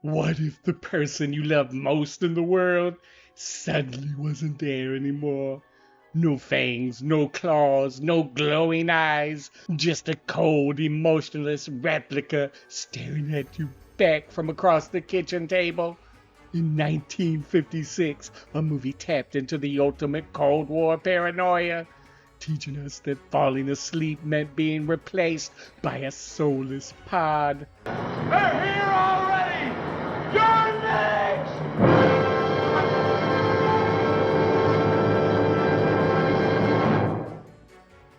What if the person you love most in the world suddenly wasn't there anymore? No fangs, no claws, no glowing eyes, just a cold, emotionless replica staring at you back from across the kitchen table. In 1956, a movie tapped into the ultimate Cold War paranoia, teaching us that falling asleep meant being replaced by a soulless pod. They're here already! You're next!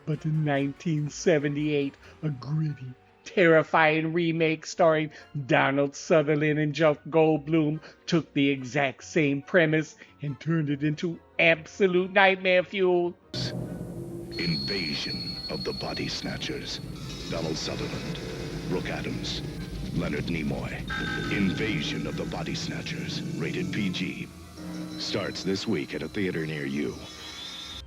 But in 1978, a gritty, terrifying remake starring Donald Sutherland and Jeff Goldblum took the exact same premise and turned it into absolute nightmare fuel. Invasion of the Body Snatchers. Donald Sutherland, Brooke Adams, Leonard Nimoy. Invasion of the Body Snatchers. Rated PG. Starts this week at a theater near you.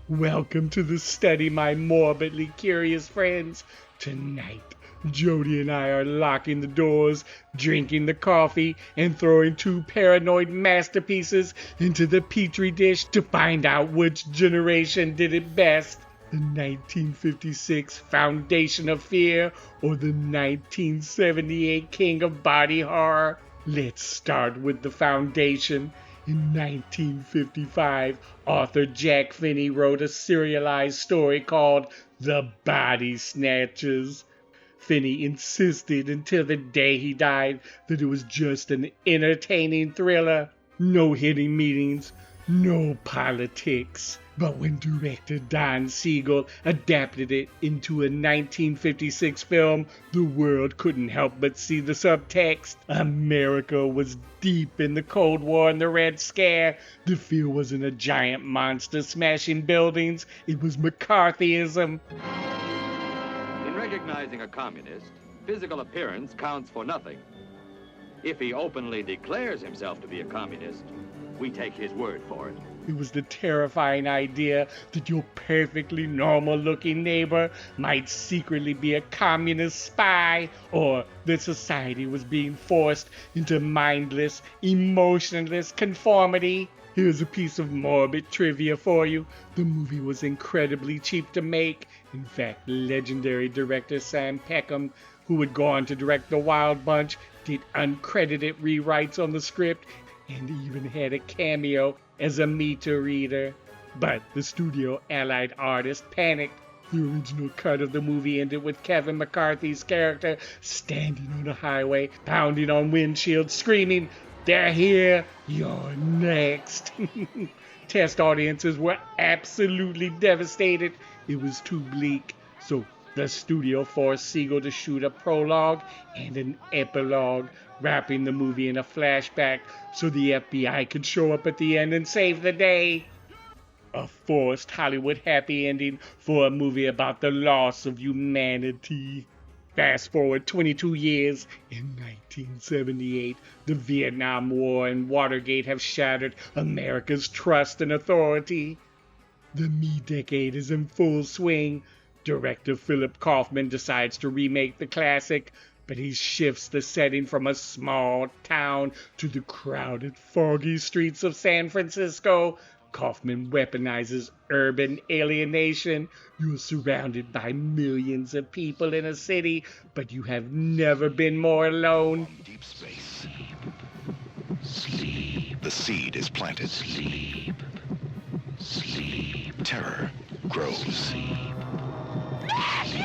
Welcome to the study, my morbidly curious friends. Tonight, Jodie and I are locking the doors, drinking the coffee, and throwing two paranoid masterpieces into the petri dish to find out which generation did it best. The 1956 Foundation of Fear or the 1978 King of Body Horror? Let's start with the Foundation. In 1955, author Jack Finney wrote a serialized story called The Body Snatchers. Finney insisted until the day he died that it was just an entertaining thriller. No hidden meanings, no politics. But when director Don Siegel adapted it into a 1956 film, the world couldn't help but see the subtext. America was deep in the Cold War and the Red Scare. The fear wasn't a giant monster smashing buildings, it was McCarthyism. In recognizing a communist, physical appearance counts for nothing. If he openly declares himself to be a communist, we take his word for it. It was the terrifying idea that your perfectly normal-looking neighbor might secretly be a communist spy, or that society was being forced into mindless, emotionless conformity. Here's a piece of morbid trivia for you. The movie was incredibly cheap to make. In fact, legendary director Sam Peckham, who would go on to direct The Wild Bunch, did uncredited rewrites on the script and even had a cameo as a meter reader. But the studio allied artist panicked. The original cut of the movie ended with Kevin McCarthy's character standing on a highway, pounding on windshields, screaming, "They're here, you're next." Test audiences were absolutely devastated. It was too bleak, so the studio forced Siegel to shoot a prologue and an epilogue, wrapping the movie in a flashback so the FBI could show up at the end and save the day. A forced Hollywood happy ending for a movie about the loss of humanity. Fast forward 22 years, in 1978, the Vietnam War and Watergate have shattered America's trust in authority. The me decade is in full swing. Director Philip Kaufman decides to remake the classic, but he shifts the setting from a small town to the crowded, foggy streets of San Francisco. Kaufman weaponizes urban alienation. You're surrounded by millions of people in a city, but you have never been more alone. Deep space. Sleep. The seed is planted. Sleep. Sleep. Terror grows. Sleep. Matthew!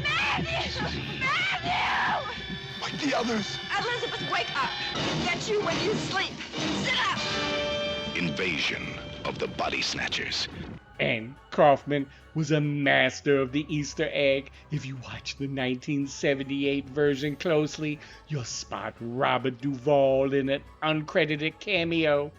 Matthew! Matthew! Like the others. Elizabeth, wake up! That's you when you sleep. Sit up! Invasion of the Body Snatchers. And Kaufman was a master of the Easter egg. If you watch the 1978 version closely, you'll spot Robert Duvall in an uncredited cameo.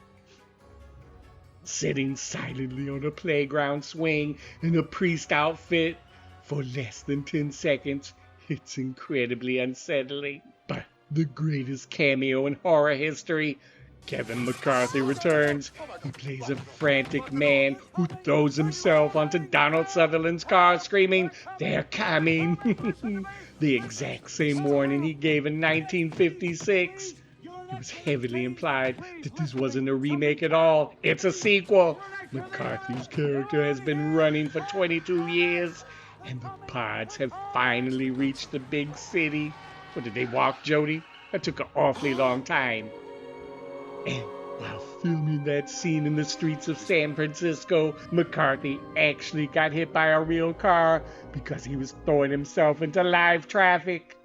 Sitting silently on a playground swing in a priest outfit for less than 10 seconds, it's incredibly unsettling. But the greatest cameo in horror history, Kevin McCarthy returns. He plays a frantic man who throws himself onto Donald Sutherland's car screaming, "They're coming!" The exact same warning he gave in 1956. was heavily implied that this wasn't a remake at all. It's a sequel. McCarthy's character has been running for 22 years, and the pods have finally reached the big city. What, did they walk, Jodie? That took an awfully long time. And while filming that scene in the streets of San Francisco, McCarthy actually got hit by a real car because he was throwing himself into live traffic.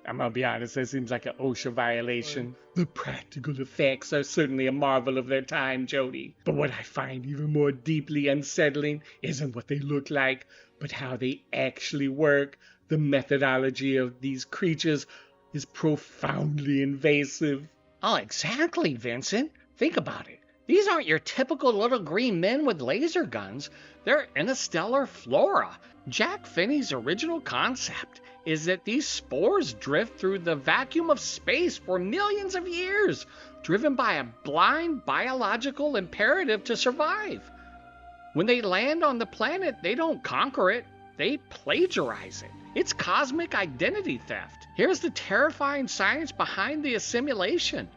I'm gonna be honest, that seems like an OSHA violation. The practical effects are certainly a marvel of their time, Jodie. But what I find even more deeply unsettling isn't what they look like, but how they actually work. The methodology of these creatures is profoundly invasive. Oh, exactly, Vincent. Think about it. These aren't your typical little green men with laser guns. They're interstellar flora. Jack Finney's original concept is that these spores drift through the vacuum of space for millions of years, driven by a blind biological imperative to survive. When they land on the planet, they don't conquer it, they plagiarize it. It's cosmic identity theft. Here's the terrifying science behind the assimilation.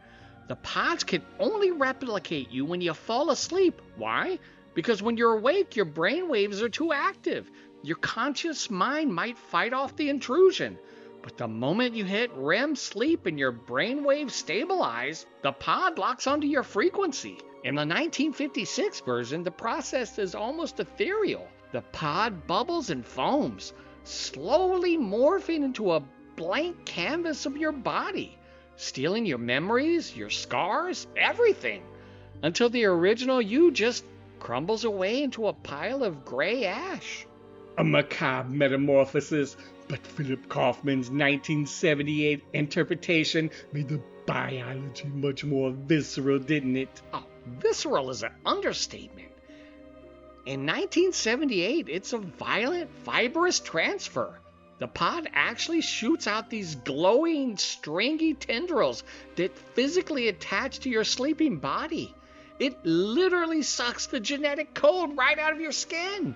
The pods can only replicate you when you fall asleep. Why? Because when you're awake, your brain waves are too active. Your conscious mind might fight off the intrusion. But the moment you hit REM sleep and your brain waves stabilize, the pod locks onto your frequency. In the 1956 version, the process is almost ethereal. The pod bubbles and foams, slowly morphing into a blank canvas of your body, stealing your memories, your scars, everything, until the original you just crumbles away into a pile of gray ash. A macabre metamorphosis, but Philip Kaufman's 1978 interpretation made the biology much more visceral, didn't it? Oh, visceral is an understatement. In 1978, it's a violent, fibrous transfer. The pod actually shoots out these glowing, stringy tendrils that physically attach to your sleeping body. It literally sucks the genetic code right out of your skin.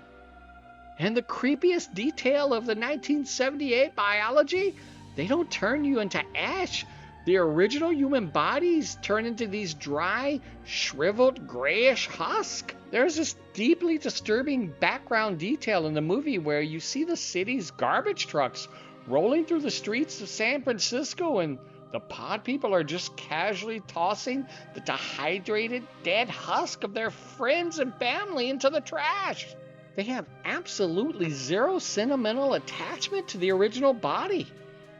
And the creepiest detail of the 1978 biology, they don't turn you into ash. The original human bodies turn into these dry, shriveled, grayish husks. There's this deeply disturbing background detail in the movie where you see the city's garbage trucks rolling through the streets of San Francisco, and the pod people are just casually tossing the dehydrated, dead husk of their friends and family into the trash. They have absolutely zero sentimental attachment to the original body.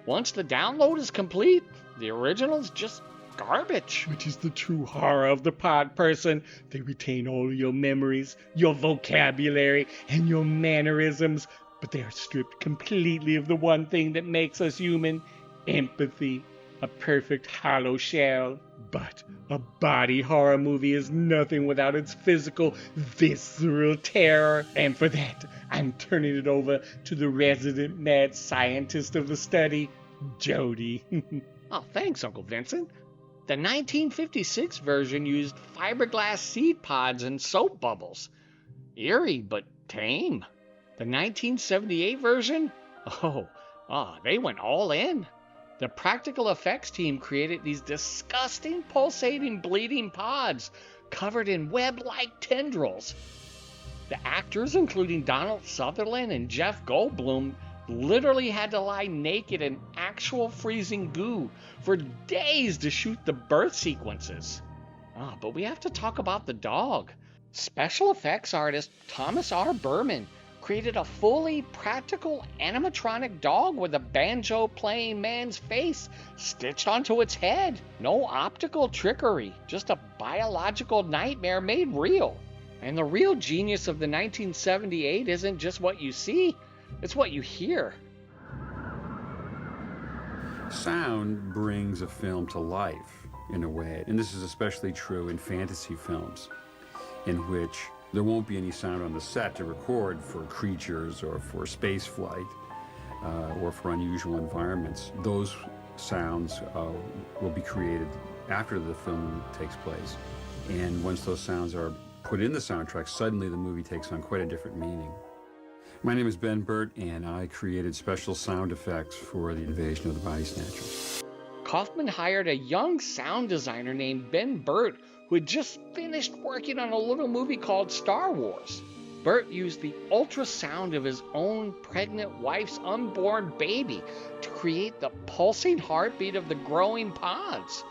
Once the download is complete, the original is just garbage. Which is the true horror of the pod person. They retain all your memories, your vocabulary, and your mannerisms, but they are stripped completely of the one thing that makes us human: empathy. A perfect hollow shell. But a body horror movie is nothing without its physical, visceral terror. And for that, I'm turning it over to the resident mad scientist of the study, Jodie. Oh, thanks, Uncle Vincent. The 1956 version used fiberglass seed pods and soap bubbles. Eerie, but tame. The 1978 version? They went all in. The practical effects team created these disgusting, pulsating, bleeding pods covered in web-like tendrils. The actors, including Donald Sutherland and Jeff Goldblum, literally had to lie naked in actual freezing goo for days to shoot the birth sequences. But we have to talk about the dog. Special effects artist Thomas R. Berman created a fully practical animatronic dog with a banjo-playing man's face stitched onto its head. No optical trickery, just a biological nightmare made real. And the real genius of the 1978 isn't just what you see, it's what you hear. Sound brings a film to life in a way, and this is especially true in fantasy films, in which there won't be any sound on the set to record for creatures or for space flight or for unusual environments. Those sounds will be created after the film takes place. And once those sounds are put in the soundtrack, suddenly the movie takes on quite a different meaning. My name is Ben Burt, and I created special sound effects for the invasion of the Body Snatchers. Kaufman hired a young sound designer named Ben Burt, who had just finished working on a little movie called Star Wars. Burt used the ultrasound of his own pregnant wife's unborn baby to create the pulsing heartbeat of the growing pods.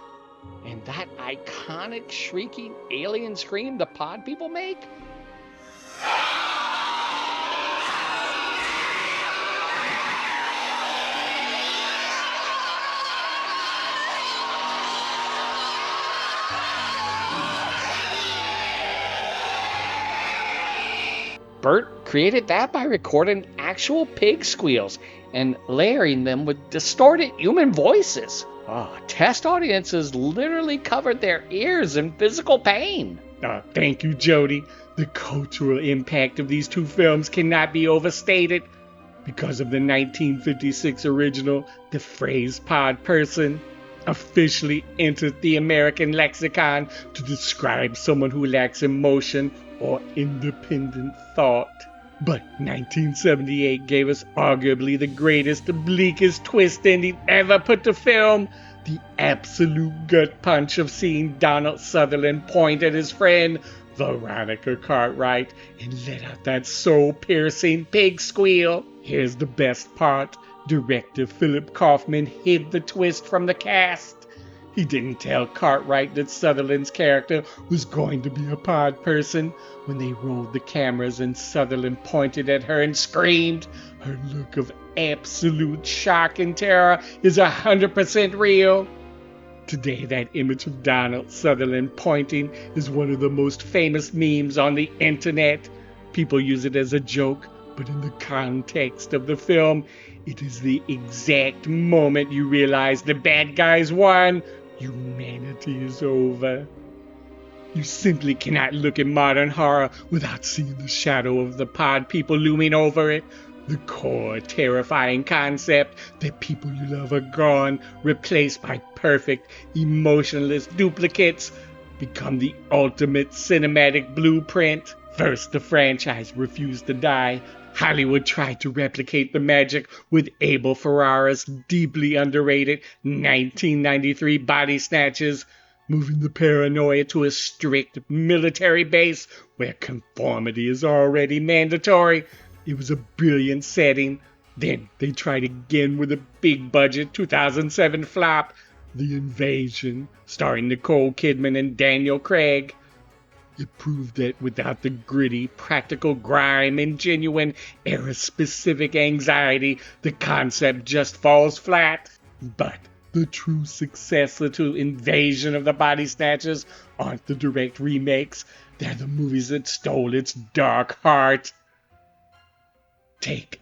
And that iconic shrieking alien scream the pod people make? Burt created that by recording actual pig squeals and layering them with distorted human voices. Test audiences literally covered their ears in physical pain. Thank you, Jodie. The cultural impact of these two films cannot be overstated. Because of the 1956 original, the phrase pod person officially entered the American lexicon to describe someone who lacks emotion or independent thought. But 1978 gave us arguably the greatest, bleakest twist ending ever put to film. The absolute gut punch of seeing Donald Sutherland point at his friend, Veronica Cartwright, and let out that soul-piercing pig squeal. Here's the best part. Director Philip Kaufman hid the twist from the cast. He didn't tell Cartwright that Sutherland's character was going to be a pod person. When they rolled the cameras and Sutherland pointed at her and screamed, her look of absolute shock and terror is 100% real. Today, that image of Donald Sutherland pointing is one of the most famous memes on the internet. People use it as a joke, but in the context of the film, it is the exact moment you realize the bad guys won. Humanity is over. You simply cannot look at modern horror without seeing the shadow of the pod people looming over it. The core terrifying concept that people you love are gone, replaced by perfect, emotionless duplicates, become the ultimate cinematic blueprint. First, the franchise refused to die. Hollywood tried to replicate the magic with Abel Ferrara's deeply underrated 1993 Body Snatchers, moving the paranoia to a strict military base where conformity is already mandatory. It was a brilliant setting. Then they tried again with a big-budget 2007 flop, The Invasion, starring Nicole Kidman and Daniel Craig. It proved that without the gritty, practical grime and genuine, era-specific anxiety, the concept just falls flat. But the true successor to Invasion of the Body Snatchers aren't the direct remakes. They're the movies that stole its dark heart. Take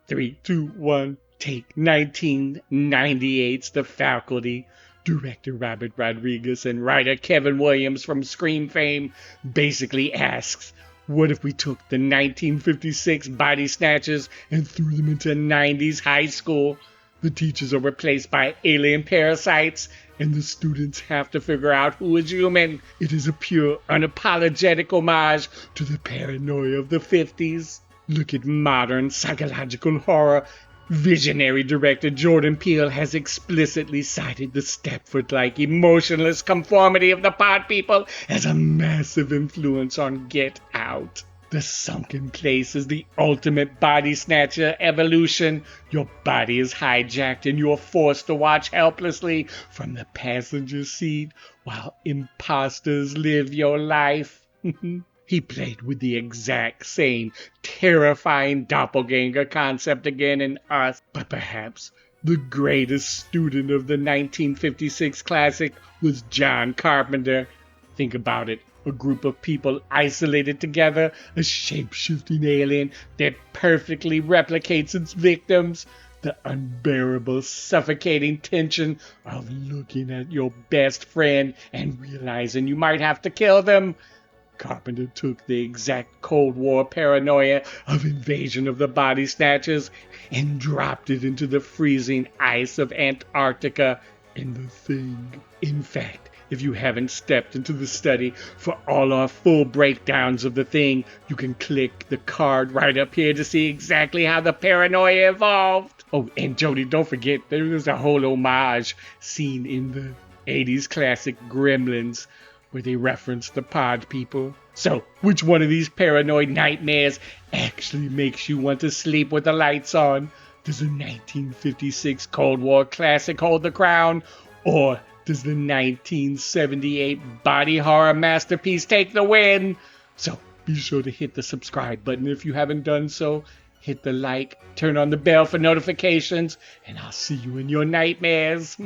3, 2, 1. Take 1998's The Faculty. Director Robert Rodriguez and writer Kevin Williams from Scream fame basically asks, what if we took the 1956 Body Snatchers and threw them into 90s high school? The teachers are replaced by alien parasites, and the students have to figure out who is human. It is a pure, unapologetic homage to the paranoia of the 50s. Look at modern psychological horror. Visionary director Jordan Peele has explicitly cited the Stepford-like emotionless conformity of the pod people as a massive influence on Get Out. The sunken place is the ultimate body snatcher evolution. Your body is hijacked and you are forced to watch helplessly from the passenger seat while imposters live your life. He played with the exact same terrifying doppelganger concept again in Us, but perhaps the greatest student of the 1956 classic was John Carpenter. Think about it, a group of people isolated together, a shape-shifting alien that perfectly replicates its victims. The unbearable, suffocating tension of looking at your best friend and realizing you might have to kill them. Carpenter took the exact Cold War paranoia of Invasion of the Body Snatchers and dropped it into the freezing ice of Antarctica in The Thing. In fact, If you haven't stepped into the study for all our full breakdowns of the thing, you can click the card right up here to see exactly how the paranoia evolved. Oh, and Jodie, don't forget, there was a whole homage scene in the 80s classic Gremlins where they reference the pod people. So, which one of these paranoid nightmares actually makes you want to sleep with the lights on? Does a 1956 Cold War classic hold the crown? Or does the 1978 body horror masterpiece take the win? So, be sure to hit the subscribe button if you haven't done so. Hit the like, turn on the bell for notifications, and I'll see you in your nightmares.